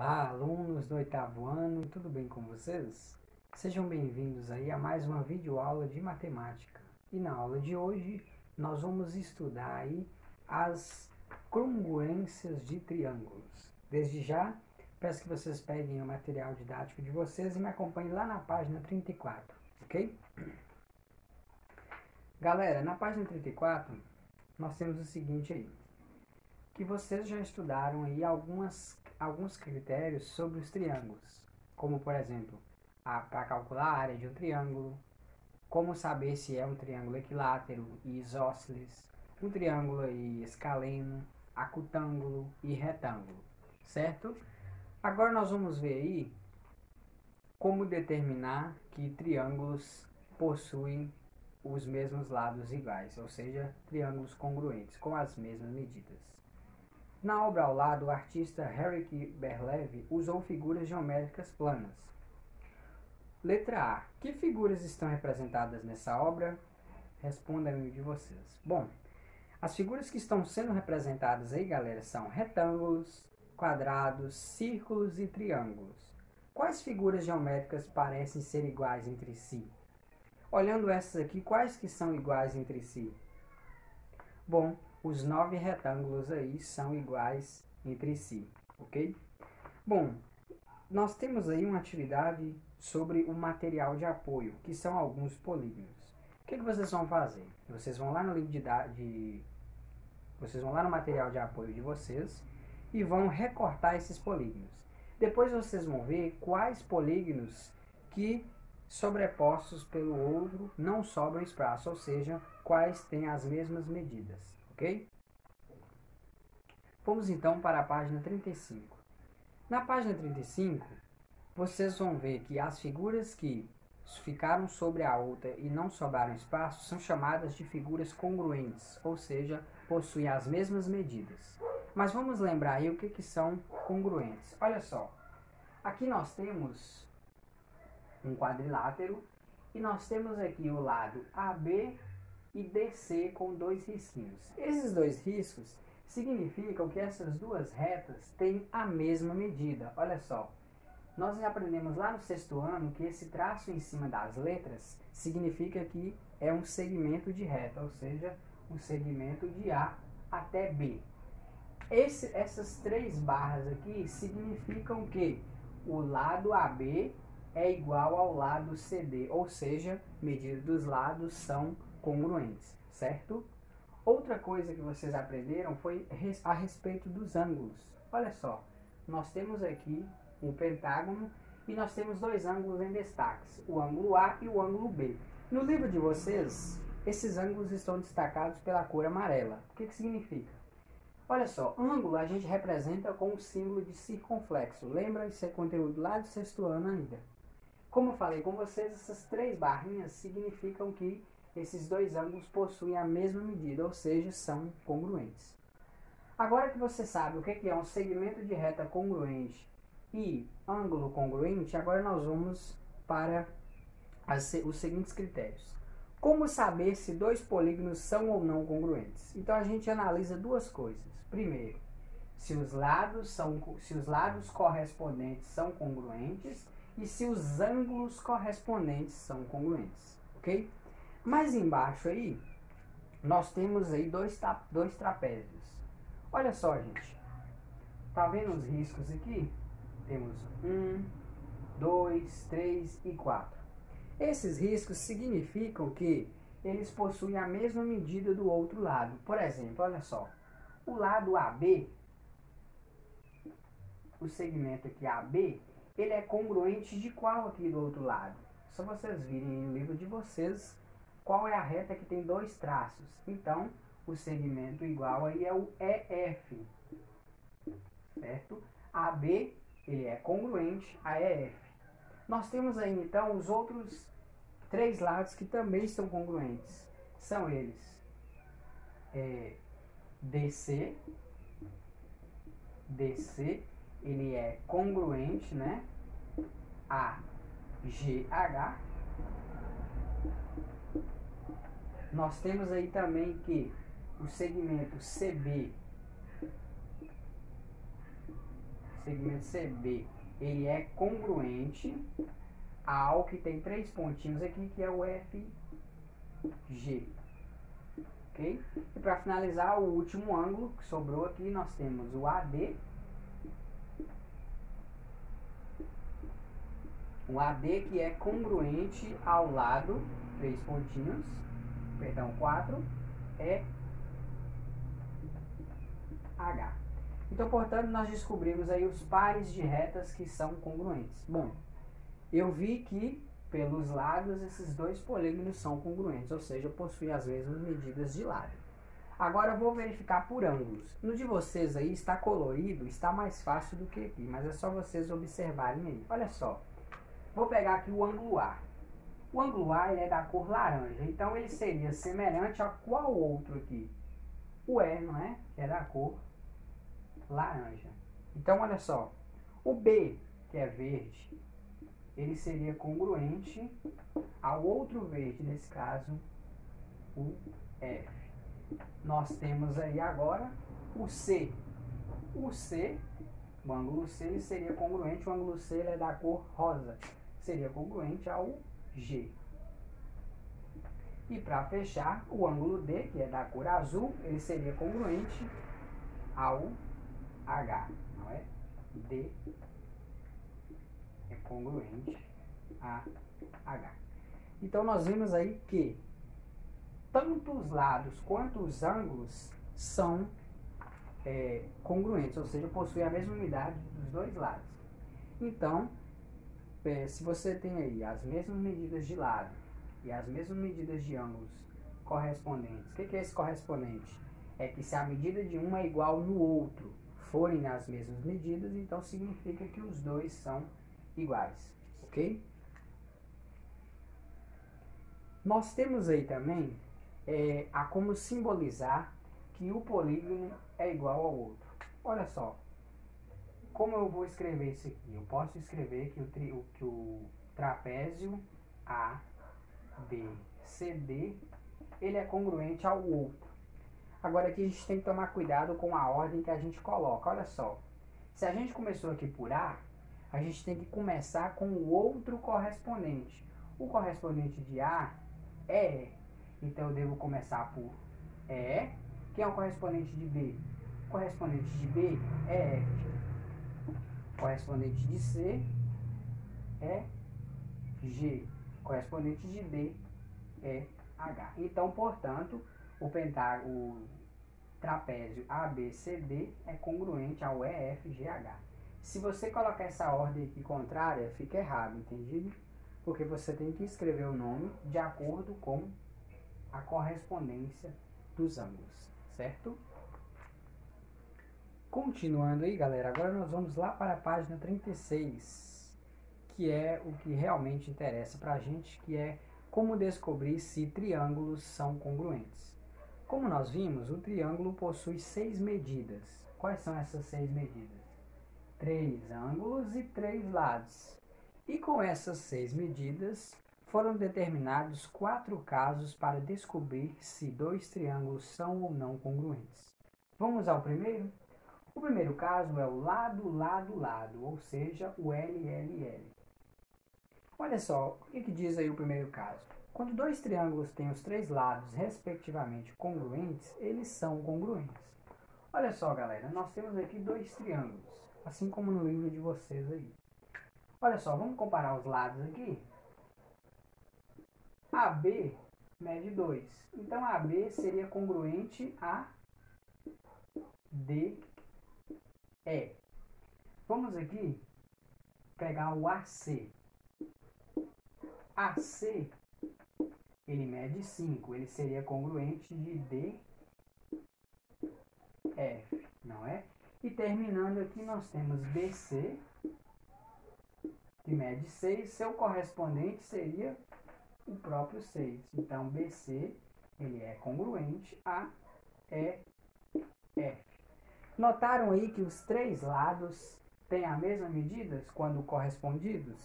Olá, alunos do oitavo ano, tudo bem com vocês? Sejam bem-vindos aí a mais uma videoaula de matemática. E na aula de hoje nós vamos estudar aí as congruências de triângulos. Desde já, peço que vocês peguem o material didático de vocês e me acompanhem lá na página 34, ok? Galera, na página 34 nós temos o seguinte aí, que vocês já estudaram aí alguns critérios sobre os triângulos, como por exemplo, para calcular a área de um triângulo, como saber se é um triângulo equilátero e isósceles, um triângulo aí escaleno, acutângulo e retângulo, certo? Agora nós vamos ver aí como determinar que triângulos possuem os mesmos lados iguais, ou seja, triângulos congruentes com as mesmas medidas. Na obra ao lado, o artista Henryk Berlev usou figuras geométricas planas. Letra A. Que figuras estão representadas nessa obra? Respondam-me de vocês. Bom, as figuras que estão sendo representadas aí, galera, são retângulos, quadrados, círculos e triângulos. Quais figuras geométricas parecem ser iguais entre si? Olhando essas aqui, quais que são iguais entre si? Bom, os 9 retângulos aí são iguais entre si, ok? Bom, nós temos aí uma atividade sobre o material de apoio, que são alguns polígonos. O que vocês vão fazer? Vocês vão lá no livro vocês vão lá no material de apoio de vocês e vão recortar esses polígonos. Depois vocês vão ver quais polígonos que sobrepostos pelo outro não sobram espaço, ou seja, quais têm as mesmas medidas, ok? Vamos então para a página 35. Na página 35, vocês vão ver que as figuras que ficaram sobre a outra e não sobraram espaço são chamadas de figuras congruentes, ou seja, possuem as mesmas medidas. Mas vamos lembrar aí o que são congruentes. Olha só, aqui nós temos um quadrilátero e nós temos aqui o lado AB e DC com dois risquinhos. Esses dois riscos significam que essas duas retas têm a mesma medida. Olha só, nós já aprendemos lá no sexto ano que esse traço em cima das letras significa que é um segmento de reta, ou seja, um segmento de A até B. Essas três barras aqui significam que o lado AB é igual ao lado CD, ou seja, medida dos lados são congruentes, certo? Outra coisa que vocês aprenderam foi a respeito dos ângulos. Olha só, nós temos aqui um pentágono e nós temos dois ângulos em destaques, o ângulo A e o ângulo B. No livro de vocês, esses ângulos estão destacados pela cor amarela. O que significa? Olha só, ângulo a gente representa com o símbolo de circunflexo. Lembra? Isso é conteúdo lá do sexto ano ainda. Como eu falei com vocês, essas três barrinhas significam que esses dois ângulos possuem a mesma medida, ou seja, são congruentes. Agora que você sabe o que é um segmento de reta congruente e ângulo congruente, agora nós vamos para os seguintes critérios. Como saber se dois polígonos são ou não congruentes? Então a gente analisa duas coisas. Primeiro, se os lados correspondentes são congruentes e se os ângulos correspondentes são congruentes, ok? Mais embaixo aí, nós temos aí dois trapézios. Olha só, gente. Tá vendo os riscos aqui? Temos 1, 2, 3 e 4. Esses riscos significam que eles possuem a mesma medida do outro lado. Por exemplo, olha só. O lado AB, o segmento aqui AB, ele é congruente de qual aqui do outro lado? Só vocês virem no livro de vocês qual é a reta que tem dois traços. Então, o segmento igual aí é o EF, certo? AB, ele é congruente a EF. Nós temos aí, então, os outros três lados que também são congruentes. São eles DC, ele é congruente, né? A GH. Nós temos aí também que o segmento CB segmento CB, ele é congruente ao que tem 3 pontinhos aqui, que é o FG. Ok? E para finalizar, o último ângulo que sobrou aqui, nós temos o AD. O AD que é congruente ao lado, 3 pontinhos, perdão, 4, é H. Então, portanto, nós descobrimos aí os pares de retas que são congruentes. Bom, eu vi que pelos lados esses dois polígonos são congruentes, ou seja, possuem as mesmas medidas de lado. Agora eu vou verificar por ângulos. No de vocês aí está colorido, está mais fácil do que aqui, mas é só vocês observarem aí. Olha só, vou pegar aqui o ângulo A. O ângulo A é da cor laranja, então ele seria semelhante a qual outro aqui? O E, não é? Que é da cor laranja. Então, olha só, o B, que é verde, ele seria congruente ao outro verde, nesse caso, o F. Nós temos aí agora o C. O C, o ângulo C, ele seria congruente, o ângulo C ele é da cor rosa, seria congruente ao G. E para fechar, o ângulo D, que é da cor azul, ele seria congruente ao H, não é? D é congruente a H. Então nós vimos aí que tanto os lados quanto os ângulos são congruentes, ou seja, possuem a mesma unidade dos dois lados. Então, se você tem aí as mesmas medidas de lado e as mesmas medidas de ângulos correspondentes, o que é esse correspondente? É que se a medida de um é igual no outro forem as mesmas medidas, então significa que os dois são iguais, ok? Nós temos aí também a como simbolizar que o polígono é igual ao outro. Olha só, como eu vou escrever isso aqui? Eu posso escrever que o trapézio ABCD ele é congruente ao outro. Agora aqui a gente tem que tomar cuidado com a ordem que a gente coloca. Olha só, se a gente começou aqui por A, a gente tem que começar com o outro correspondente. O correspondente de A é E. Então eu devo começar por E. Quem é o correspondente de B? O correspondente de B é F. O correspondente de C é G. O correspondente de D é H. Então, portanto, o trapézio ABCD é congruente ao EFGH. Se você colocar essa ordem aqui contrária, fica errado, entendido? Porque você tem que escrever o nome de acordo com a correspondência dos ângulos, certo? Continuando aí, galera, agora nós vamos lá para a página 36, que é o que realmente interessa para a gente, que é como descobrir se triângulos são congruentes. Como nós vimos, o triângulo possui 6 medidas. Quais são essas 6 medidas? 3 ângulos e 3 lados. E com essas 6 medidas, foram determinados 4 casos para descobrir se 2 triângulos são ou não congruentes. Vamos ao primeiro? O primeiro caso é o lado, lado, lado, ou seja, o LLL. Olha só, o que diz aí o primeiro caso? Quando 2 triângulos têm os 3 lados, respectivamente, congruentes, eles são congruentes. Olha só, galera, nós temos aqui 2 triângulos, assim como no livro de vocês aí. Olha só, vamos comparar os lados aqui? AB mede 2. Então, AB seria congruente a DE. Vamos aqui pegar o AC. AC, ele mede 5. Ele seria congruente de DF, não é? E terminando aqui, nós temos BC, que mede 6. Seu correspondente seria o próprio 6. Então, BC, ele é congruente a EF. Notaram aí que os 3 lados têm a mesma medida quando correspondidos?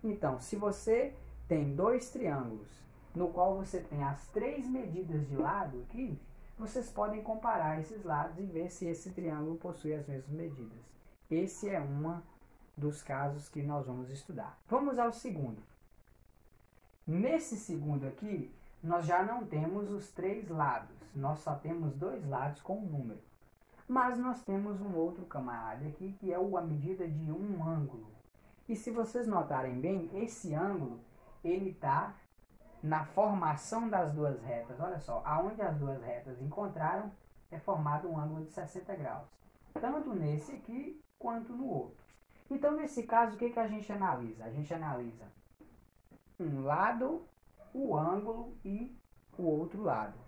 Então, se você tem 2 triângulos, no qual você tem as 3 medidas de lado aqui, vocês podem comparar esses lados e ver se esse triângulo possui as mesmas medidas. Esse é um dos casos que nós vamos estudar. Vamos ao segundo. Nesse segundo aqui, nós já não temos os 3 lados. Nós só temos 2 lados com um número. Mas nós temos um outro camarada aqui, que é a medida de um ângulo. E se vocês notarem bem, esse ângulo, ele está na formação das duas retas. Olha só, aonde as duas retas encontraram, é formado um ângulo de 60 graus. Tanto nesse aqui, quanto no outro. Então, nesse caso, o que a gente analisa? A gente analisa um lado, o ângulo e o outro lado,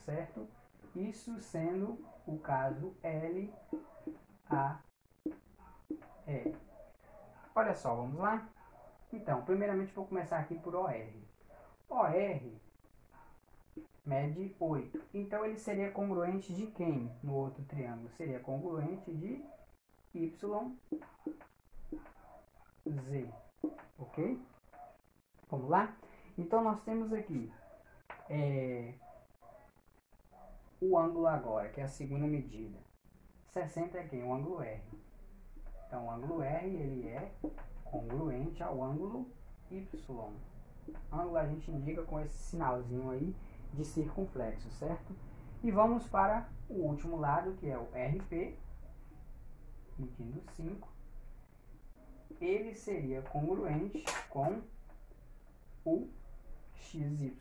certo? Isso sendo o caso L, A, E. Olha só, vamos lá? Então, primeiramente vou começar aqui por OR. OR mede 8. Então, ele seria congruente de quem no outro triângulo? Seria congruente de YZ. Ok? Vamos lá? Então, nós temos aqui o ângulo agora, que é a segunda medida. 60 é quem? O ângulo R. Então, o ângulo R, ele é congruente ao ângulo Y. Ângulo a gente indica com esse sinalzinho aí de circunflexo, certo? E vamos para o último lado, que é o RP, medindo 5. Ele seria congruente com o XY.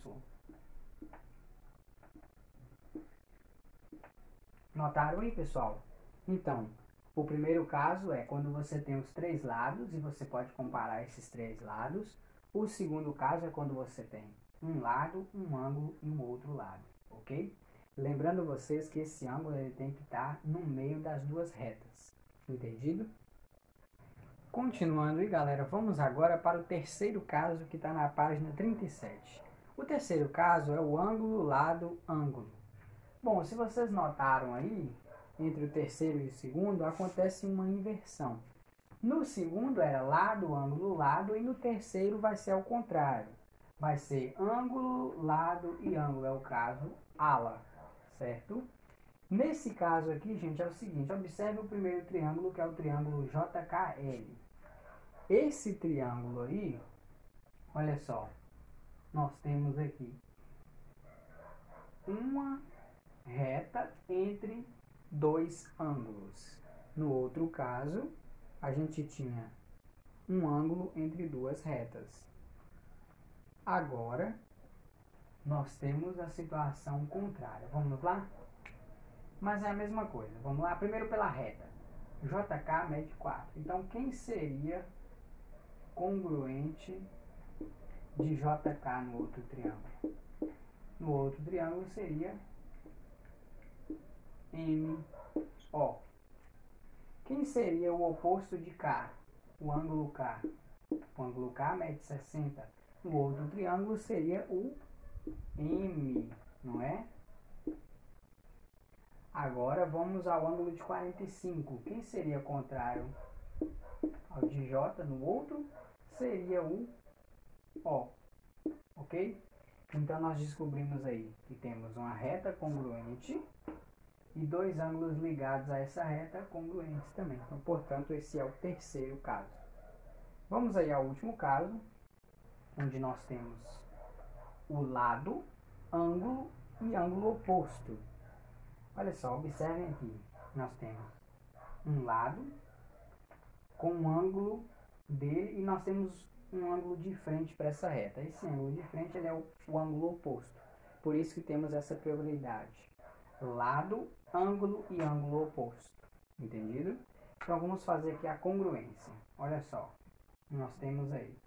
Notaram aí, pessoal? Então, o primeiro caso é quando você tem os 3 lados e você pode comparar esses 3 lados. O segundo caso é quando você tem um lado, um ângulo e um outro lado, ok? Lembrando vocês que esse ângulo ele tem que estar no meio das duas retas, entendido? Continuando aí, galera, vamos agora para o terceiro caso que está na página 37. O terceiro caso é o ângulo, lado, ângulo. Bom, se vocês notaram aí, entre o terceiro e o segundo, acontece uma inversão. No segundo era lado, ângulo, lado, e no terceiro vai ser ao contrário. Vai ser ângulo, lado e ângulo, é o caso ala, certo? Nesse caso aqui, gente, é o seguinte, observe o primeiro triângulo, que é o triângulo JKL. Esse triângulo aí, olha só, nós temos aqui uma reta entre 2 ângulos. No outro caso, a gente tinha um ângulo entre 2 retas. Agora, nós temos a situação contrária. Vamos lá? Mas é a mesma coisa. Vamos lá? Primeiro pela reta. JK mede 4. Então, quem seria congruente de JK no outro triângulo? No outro triângulo seria MO. Quem seria o oposto de K? O ângulo K. O ângulo K mede 60. No outro triângulo seria o M, não é? Agora vamos ao ângulo de 45. Quem seria contrário ao de J no outro? Seria o O. Ok? Então nós descobrimos aí que temos uma reta congruente e 2 ângulos ligados a essa reta congruentes também. Então, portanto, esse é o terceiro caso. Vamos aí ao último caso, onde nós temos o lado, ângulo e ângulo oposto. Olha só, observem aqui. Nós temos um lado com um ângulo dele e nós temos um ângulo de frente para essa reta. Esse ângulo de frente ele é o ângulo oposto. Por isso que temos essa probabilidade. Lado, ângulo e ângulo oposto. Entendido? Então vamos fazer aqui a congruência. Olha só. Nós temos aí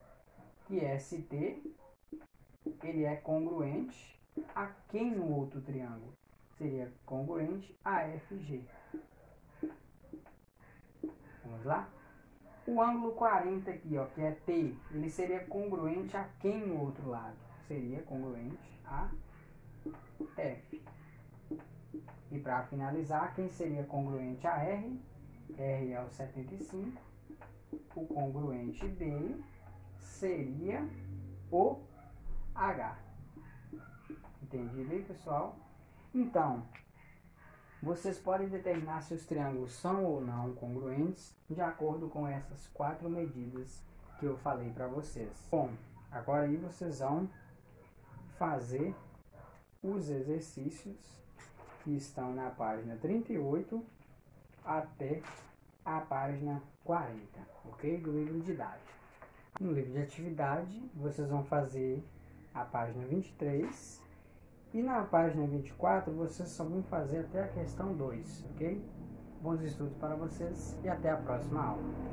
que ST ele é congruente a quem no outro triângulo? Seria congruente a FG. Vamos lá? O ângulo 40 aqui, ó, que é T, ele seria congruente a quem no outro lado? Seria congruente a F. E para finalizar, quem seria congruente a R? R é o 75. O congruente dele seria o H. Entendido aí, pessoal? Então, Vocês podem determinar se os triângulos são ou não congruentes de acordo com essas 4 medidas que eu falei para vocês. Bom, agora aí vocês vão fazer os exercícios que estão na página 38 até a página 40, ok? Do livro didático. No livro de atividade, vocês vão fazer a página 23 e na página 24 vocês só vão fazer até a questão 2, ok? Bons estudos para vocês e até a próxima aula.